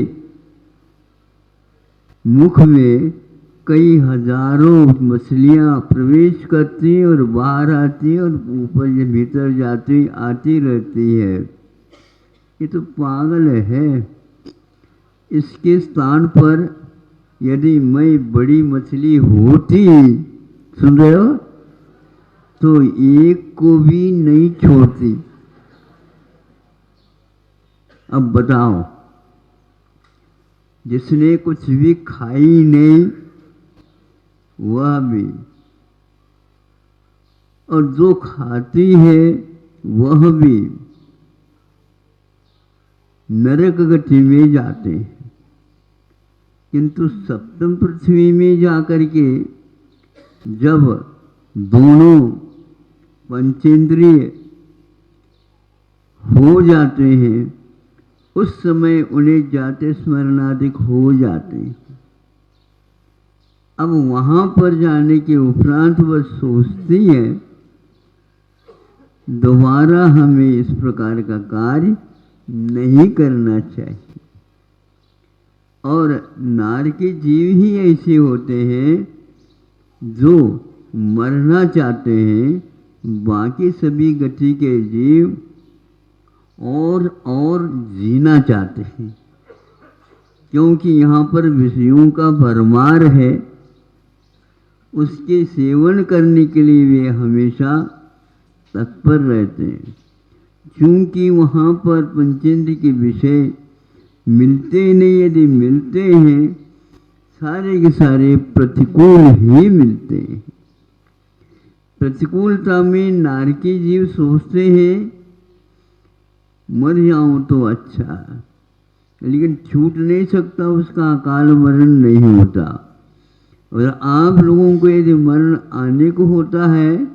मुख में कई हजारों मछलियां प्रवेश करती हैं और बाहर आती हैं और ऊपर ये भीतर जाती आती रहती है। ये तो पागल है। इसके स्थान पर यदि मैं बड़ी मछली होती, सुन रहे हो, तो एक को भी नहीं छोड़ती। अब बताओ, जिसने कुछ भी खाई नहीं वह भी, और जो खाती है वह भी नरक गति में जाते हैं। किंतु सप्तम पृथ्वी में जाकर के जब दोनों पंचेंद्रिय हो जाते हैं, उस समय उन्हें जाते स्मरणाधिक हो जाते हैं। अब वहां पर जाने के उपरांत वह सोचती है दोबारा हमें इस प्रकार का कार्य नहीं करना चाहिए। और नार के जीव ही ऐसे होते हैं जो मरना चाहते हैं, बाकी सभी गति के जीव और जीना चाहते हैं, क्योंकि यहाँ पर विषयों का भरमार है। उसके सेवन करने के लिए वे हमेशा तत्पर रहते हैं। क्योंकि वहाँ पर पंचेंद्र के विषय मिलते नहीं, यदि मिलते हैं सारे के सारे प्रतिकूल ही मिलते हैं। प्रतिकूलता में नारकी जीव सोचते हैं मर जाऊं तो अच्छा, लेकिन छूट नहीं सकता, उसका अकाल मरण नहीं होता। और आप लोगों को यदि मरण आने को होता है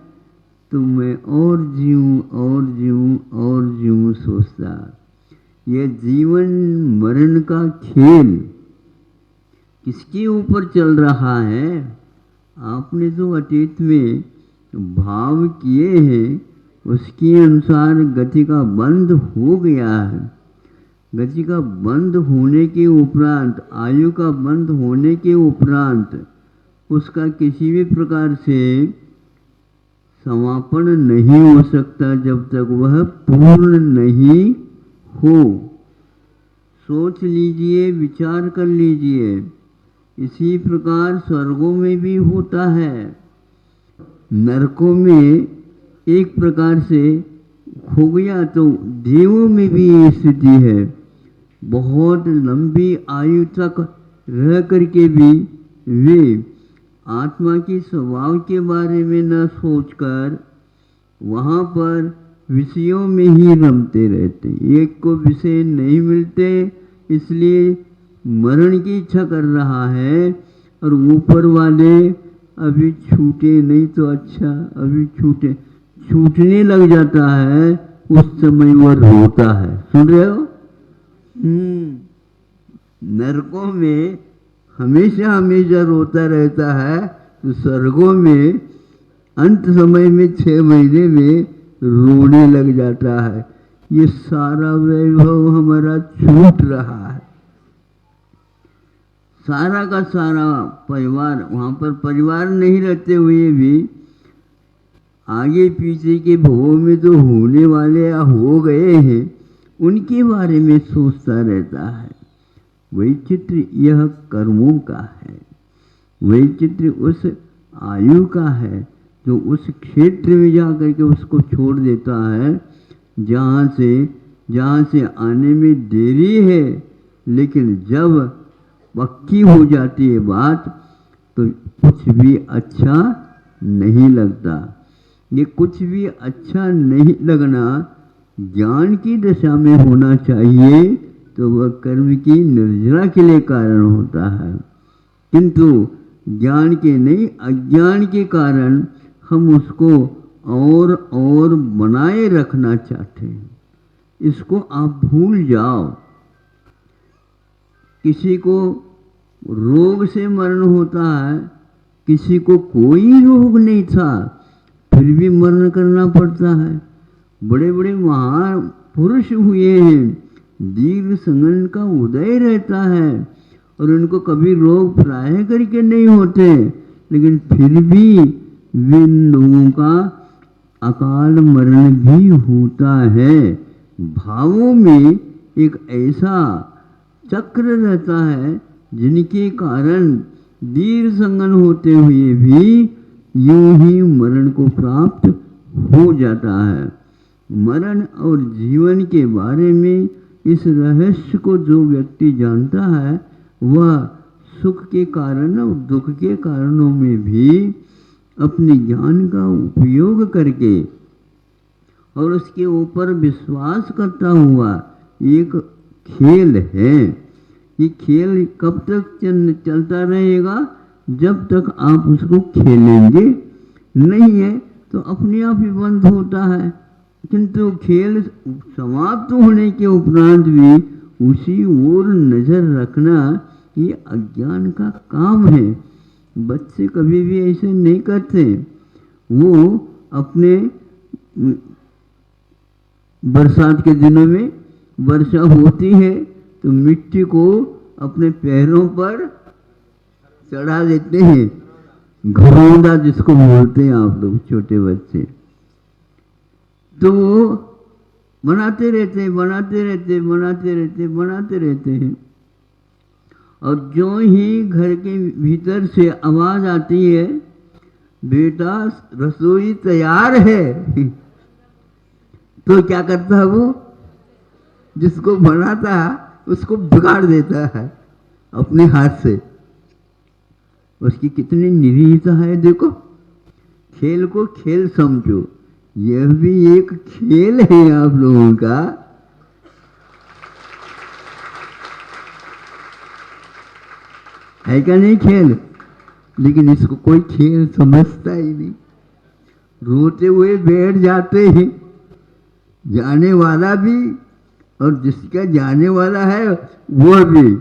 तो मैं और जीऊं और जीऊं और जीऊं सोचता। यह जीवन मरण का खेल किसके ऊपर चल रहा है? आपने जो अतीत में भाव किए हैं उसके अनुसार गति का बंद हो गया है। गति का बंद होने के उपरांत, आयु का बंद होने के उपरांत उसका किसी भी प्रकार से समापन नहीं हो सकता जब तक वह पूर्ण नहीं हो। सोच लीजिए, विचार कर लीजिए। इसी प्रकार स्वर्गों में भी होता है, नरकों में एक प्रकार से हो गया तो देवों में भी ये स्थिति है। बहुत लंबी आयु तक रह करके भी वे आत्मा की स्वभाव के बारे में न सोचकर वहाँ पर विषयों में ही रमते रहते। एक को विषय नहीं मिलते, इसलिए मरण की इच्छा कर रहा है। और ऊपर वाले अभी छूटे नहीं तो अच्छा, अभी छूटने लग जाता है, उस समय वह रोता है। सुन रहे हो? नरकों में हमेशा हमेशा रोता रहता है, तो स्वर्गों में अंत समय में 6 महीने में रोने लग जाता है। ये सारा वैभव हमारा छूट रहा है। सारा का सारा परिवार, वहाँ पर परिवार नहीं रहते हुए भी आगे पीछे के भवों में जो होने वाले या हो गए हैं उनके बारे में सोचता रहता है। वही चित्र यह कर्मों का है, वही चित्र उस आयु का है जो उस क्षेत्र में जा करके उसको छोड़ देता है जहाँ से आने में देरी है, लेकिन जब पक्की हो जाती है बात तो कुछ भी अच्छा नहीं लगता। ये कुछ भी अच्छा नहीं लगना ज्ञान की दशा में होना चाहिए, तो वह कर्म की निर्जरा के लिए कारण होता है। किंतु ज्ञान के नहीं, अज्ञान के कारण हम उसको और बनाए रखना चाहते हैं। इसको आप भूल जाओ। किसी को रोग से मरण होता है, किसी को कोई रोग नहीं था फिर भी मरण करना पड़ता है। बड़े बड़े महान पुरुष हुए हैं, दीर्घ संगन का उदय रहता है और उनको कभी रोग प्राय करके नहीं होते, लेकिन फिर भी विन लोगों का अकाल मरण भी होता है। भावों में एक ऐसा चक्र रहता है जिनके कारण दीर्घ संगन होते हुए भी यूं ही मरण को प्राप्त हो जाता है। मरण और जीवन के बारे में इस रहस्य को जो व्यक्ति जानता है वह सुख के कारण और दुख के कारणों में भी अपने ज्ञान का उपयोग करके और उसके ऊपर विश्वास करता हुआ, एक खेल है, ये खेल कब तक चलता रहेगा? जब तक आप उसको खेलेंगे नहीं है तो अपने आप ही बंद होता है, किंतु खेल समाप्त होने के उपरांत भी उसी ओर नजर रखना ये अज्ञान का काम है। बच्चे कभी भी ऐसे नहीं करते। वो अपने बरसात के दिनों में वर्षा होती है तो मिट्टी को अपने पैरों पर चढ़ा देते हैं, घरौंदा जिसको बोलते हैं आप लोग छोटे बच्चे। तो वो बनाते रहते हैं और जो ही घर के भीतर से आवाज आती है, बेटा रसोई तैयार है, तो क्या करता है वो? जिसको बनाता है उसको बिगाड़ देता है अपने हाथ से। उसकी कितनी निरीहता है देखो। खेल को खेल समझो, यह भी एक खेल है आप लोगों का। है क्या नहीं खेल? लेकिन इसको कोई खेल समझता ही नहीं, रोते हुए बैठ जाते हैं, जाने वाला भी और जिसका जाने वाला है वो भी।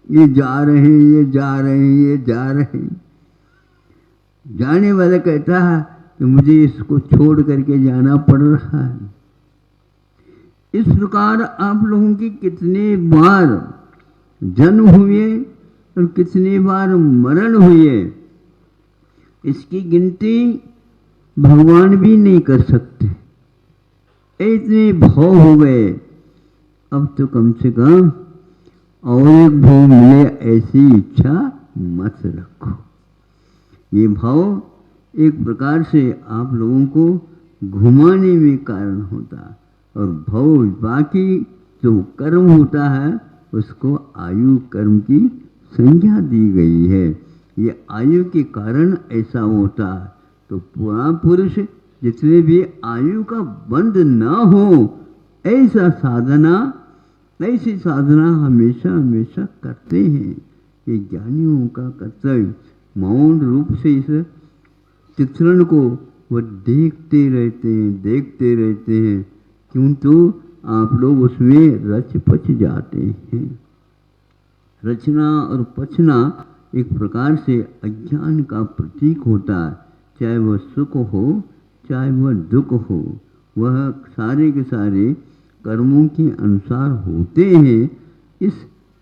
ये जा रहे हैं, ये जा रहे हैं, ये जा रहे हैं। जाने वाला कहता है कि मुझे इसको छोड़ करके जाना पड़ रहा है। इस प्रकार आप लोगों की कितने बार जन्म हुए और कितनी बार मरण हुए, इसकी गिनती भगवान भी नहीं कर सकते। इतने भाव हो गए, अब तो कम से कम और एक भाव मिले ऐसी इच्छा मत रखो। ये भाव एक प्रकार से आप लोगों को घुमाने में कारण होता है, और भाव बाकी जो कर्म होता है उसको आयु कर्म की संज्ञा दी गई है। ये आयु के कारण ऐसा होता है। तो पुराण पुरुष जितने भी आयु का बंध न हो ऐसी साधना हमेशा हमेशा करते हैं। ये ज्ञानियों का कर्तव्य। मौन रूप से इस चित्रण को वह देखते रहते हैं, क्यों तो आप लोग उसमें रच पच जाते हैं। रचना और पचना एक प्रकार से अज्ञान का प्रतीक होता है। चाहे वह सुख हो चाहे वह दुख हो, वह सारे के सारे कर्मों के अनुसार होते हैं। इस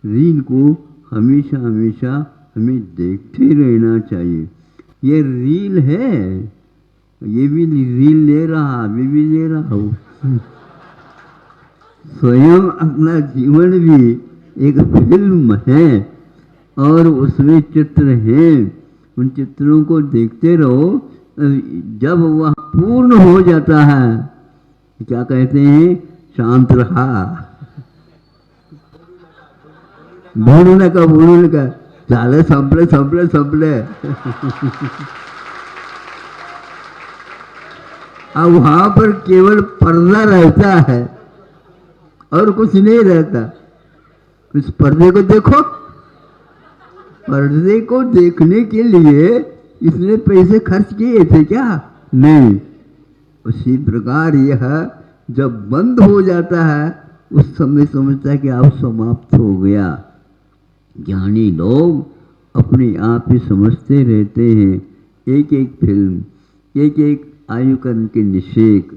रील को हमेशा हमेशा हमें देखते रहना चाहिए। ये रील है, ये भी रील ले रहा, अभी भी ले रहा हूँ। स्वयं अपना जीवन भी एक फिल्म है और उसमें चित्र हैं। उन चित्रों को देखते रहो। जब वह पूर्ण हो जाता है, क्या कहते हैं? शांत रहा। बोलने का चाले संपले। अब वहां पर केवल पर्दा रहता है और कुछ नहीं रहता। उस पर्दे को देखो। पर्दे को देखने के लिए इसने पैसे खर्च किए थे क्या? नहीं। उसी प्रकार यह जब बंद हो जाता है उस समय समझता है कि अब समाप्त हो गया। ज्ञानी लोग अपने आप ही समझते रहते हैं। एक एक फिल्म, एक एक आयुकर्म के निषेक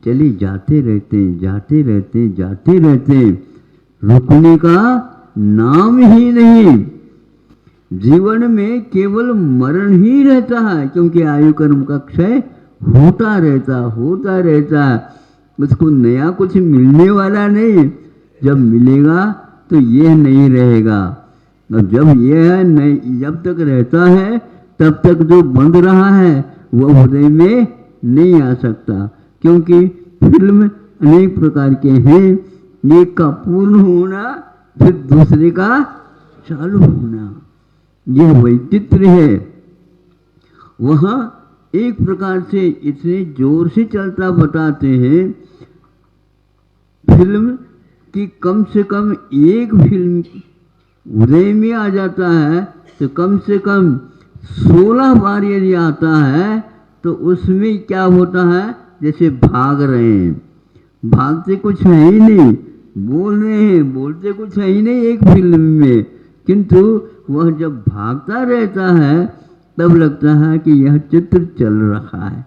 चले जाते रहते हैं, जाते रहते हैं, जाते रहते हैं, रुकने का नाम ही नहीं। जीवन में केवल मरण ही रहता है, क्योंकि आयुकर्म का क्षय होता रहता है। उसको नया कुछ मिलने वाला नहीं। जब मिलेगा तो यह नहीं रहेगा, और जब यह नहीं, जब तक रहता है तब तक जो बंध रहा है वह हृदय में नहीं आ सकता। क्योंकि फिल्म अनेक प्रकार के हैं, एक का पूर्ण होना फिर दूसरे का चालू होना, यह वैचित्र है। वह एक प्रकार से इतने जोर से चलता बताते हैं फिल्म कि कम से कम एक फिल्म उदय में आ जाता है तो कम से कम 16 बार यदि आता है तो उसमें क्या होता है, जैसे भाग रहे हैं, भागते कुछ है ही नहीं, बोल रहे हैं, बोलते कुछ है ही नहीं एक फिल्म में, किंतु वह जब भागता रहता है तब लगता है कि यह चित्र चल रहा है,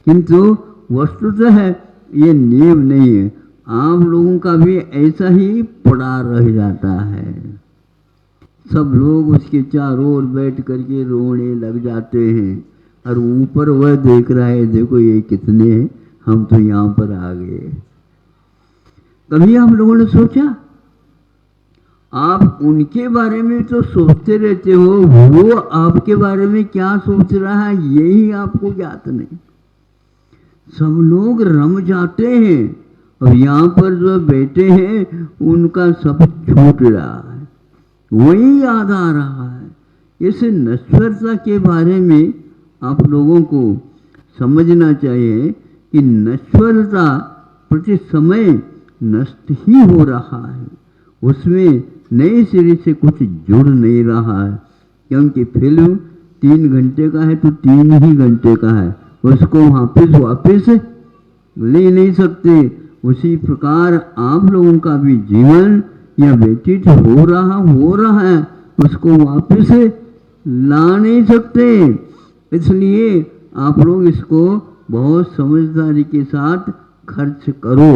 किंतु वस्तुतः ये नियम नहीं है। आप लोगों का भी ऐसा ही पड़ा रह जाता है। सब लोग उसके चारों ओर बैठ करके रोने लग जाते हैं, और ऊपर वह देख रहा है, देखो ये कितने हैं, हम तो यहाँ पर आ गए। कभी आप लोगों ने सोचा, आप उनके बारे में तो सोचते रहते हो, वो आपके बारे में क्या सोच रहा है यही आपको ज्ञात नहीं। सब लोग रम जाते हैं, और यहाँ पर जो बैठे हैं उनका सब छूट रहा है, वही याद आ रहा है। इस नश्वरता के बारे में आप लोगों को समझना चाहिए कि नश्वरता प्रति समय नष्ट ही हो रहा है, उसमें नए सिरे से कुछ जुड़ नहीं रहा है। क्योंकि फिल्म 3 घंटे का है तो 3 ही घंटे का है, उसको वापस ले नहीं सकते। उसी प्रकार आप लोगों का भी जीवन या व्यतीत हो रहा है, उसको वापस ला नहीं सकते। इसलिए आप लोग इसको बहुत समझदारी के साथ खर्च करो।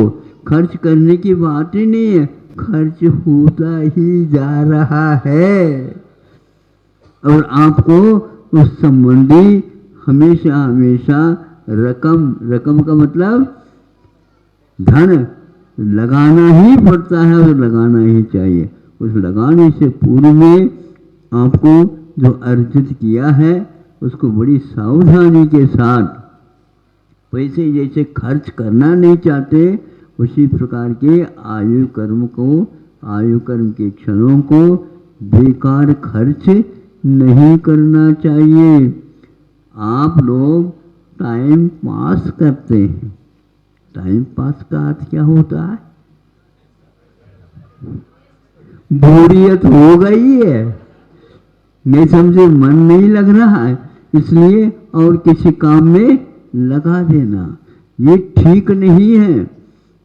खर्च करने की बात ही नहीं है, खर्च होता ही जा रहा है, और आपको उस संबंधी हमेशा हमेशा रकम का मतलब धन लगाना ही पड़ता है, और लगाना ही चाहिए। उस लगाने से पूर्व में आपको जो अर्जित किया है उसको बड़ी सावधानी के साथ, पैसे जैसे खर्च करना नहीं चाहते उसी प्रकार के आयु कर्म के क्षणों को बेकार खर्च नहीं करना चाहिए। आप लोग टाइम पास करते हैं, टाइम पास का अर्थ क्या होता है, बोरियत हो गई है, नहीं समझे, मन नहीं लग रहा है, इसलिए और किसी काम में लगा देना, ये ठीक नहीं है।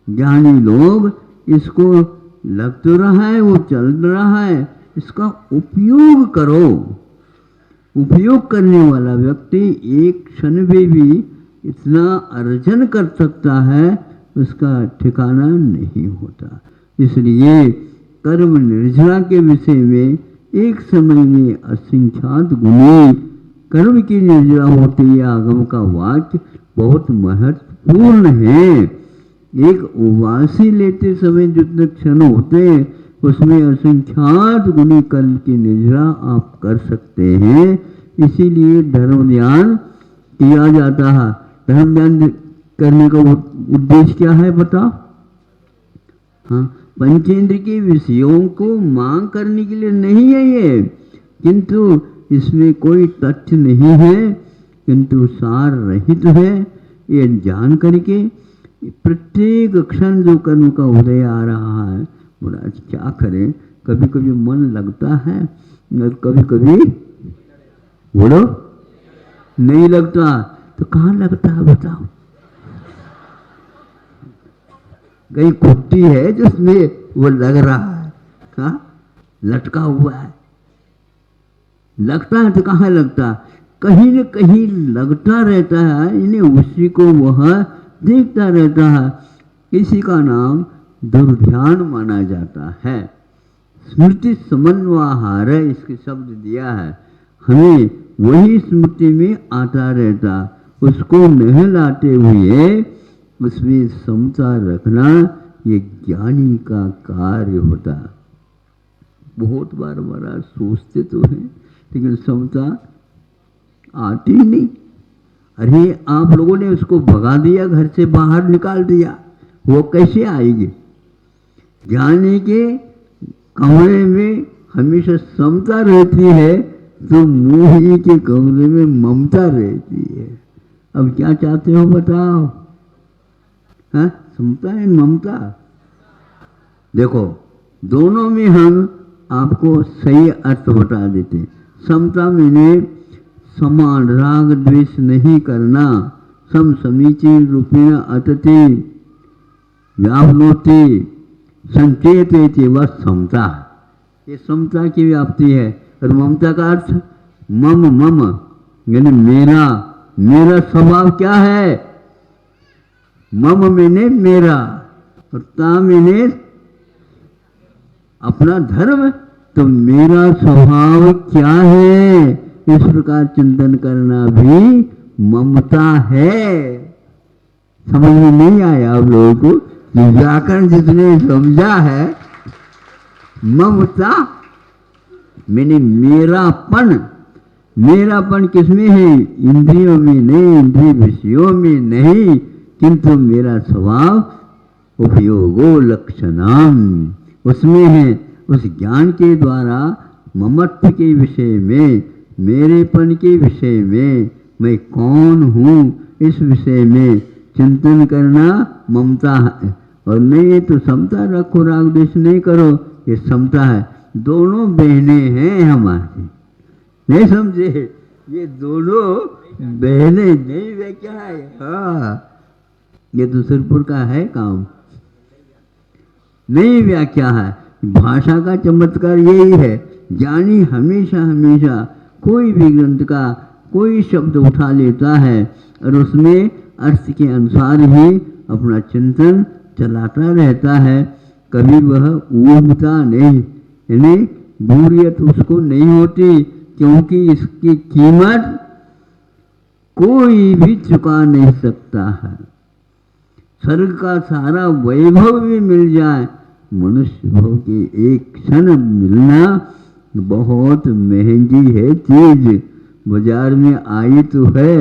ज्ञानी लोग इसको लग तो रहा है, वो चल रहा है, इसका उपयोग करो। उपयोग करने वाला व्यक्ति एक क्षण में भी इतना अर्जन कर सकता है, उसका ठिकाना नहीं होता। इसलिए कर्म निर्जरा के विषय में एक समय में असंख्यात गुणी कर्म की निर्जरा होती है। आगम का वाक्य बहुत महत्वपूर्ण है। एक उवासी लेते समय जितने क्षण होते हैं उसमें असंख्यात गुणी कर्म की निर्जरा आप कर सकते हैं। इसीलिए धर्म ध्यान किया जाता है। धर्म ध्यान करने का उद्देश्य क्या है बताओ? हाँ, पंचेंद्र के विषयों को मांग करने के लिए नहीं है ये, किंतु इसमें कोई तथ्य नहीं है, किंतु सार रहित है। ये जान करके प्रत्येक क्षण जो कर्म का उदय आ रहा है, महाराज क्या करें, कभी कभी मन लगता है और कभी कभी बोलो नहीं लगता। तो कहाँ लगता है बताओ? कहीं खुट्टी है जिसमें वो लग रहा है? हाँ, लटका हुआ है। लगता है तो कहाँ लगता, कहीं न कहीं लगता रहता है, इन्हें उसी को वह देखता रहता है। इसी का नाम दुर्ध्यान माना जाता है। स्मृति समन्वयहार इसके शब्द दिया है, हमें वही स्मृति में आता रहता, उसको नहलाते हुए उसमें समता रखना ये ज्ञानी का कार्य होता। बहुत बार महाराज सोचते तो हैं लेकिन समता आती नहीं। अरे आप लोगों ने उसको भगा दिया, घर से बाहर निकाल दिया, वो कैसे आएगी? ज्ञानी के कमरे में हमेशा समता रहती है तो मोही के कमरे में ममता रहती है। अब क्या चाहते हो बताओ? हाँ, समता है ममता। देखो दोनों में हम आपको सही अर्थ बता देते। समता मैंने समान राग द्वेष नहीं करना, सम समीचीन रूपेण अतति व्याप्नोति संचेतेति, वह समता। ये समता की व्याप्ति है। और ममता का अर्थ मम मम यानी मेरा, मेरा स्वभाव क्या है? मम मैंने मेरा और ता मैंने अपना धर्म। तो मेरा स्वभाव क्या है, इस प्रकार चिंतन करना भी ममता है। समझ में नहीं आया आप लोगों को? व्याकरण जितने समझा है, ममता मैंने मेरापन। मेरापन किसमें है? इंद्रियों में नहीं, इंद्रिय विषयों में नहीं, किंतु मेरा स्वभाव उपयोगो लक्षणम उसमें है। उस ज्ञान के द्वारा ममत्व के विषय में, मेरेपन के विषय में, मैं कौन हूँ इस विषय में चिंतन करना ममता है। और नहीं तो समता रखो, राग द्वेष नहीं करो, ये समता है। दोनों बहनें हैं हमारी, नहीं समझे? ये दोनों बहनें नहीं वे क्या है? हाँ, ये तो सिरपुर का है काम, नहीं व्याख्या है। भाषा का चमत्कार यही है। ज्ञानी हमेशा हमेशा कोई भी ग्रंथ का कोई शब्द उठा लेता है और उसमें अर्थ के अनुसार ही अपना चिंतन चलाता रहता है। कभी वह ऊबता नहीं, यानी बोरियत उसको नहीं होती, क्योंकि इसकी कीमत कोई भी चुका नहीं सकता है। स्वर्ग का सारा वैभव भी मिल जाए, मनुष्य भव की एक क्षण मिलना बहुत महंगी है चीज। बाजार में आई तो है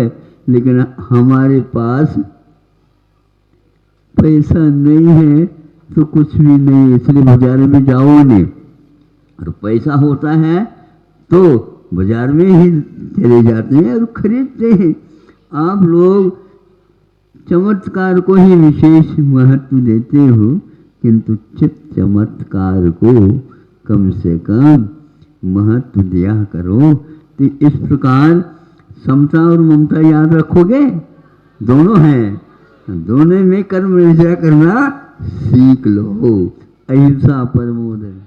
लेकिन हमारे पास पैसा नहीं है तो कुछ भी नहीं, इसलिए बाजार में जाओ नहीं। और पैसा होता है तो बाजार में ही चले जाते हैं और खरीदते हैं। आप लोग चमत्कार को ही विशेष महत्व देते हो, किंतु चित्त चमत्कार को कम से कम महत्व दिया करो। तो इस प्रकार समता और ममता याद रखोगे, दोनों हैं, दोनों में कर्म निष्ठा करना सीख लो। अहिंसा परमो धर्म।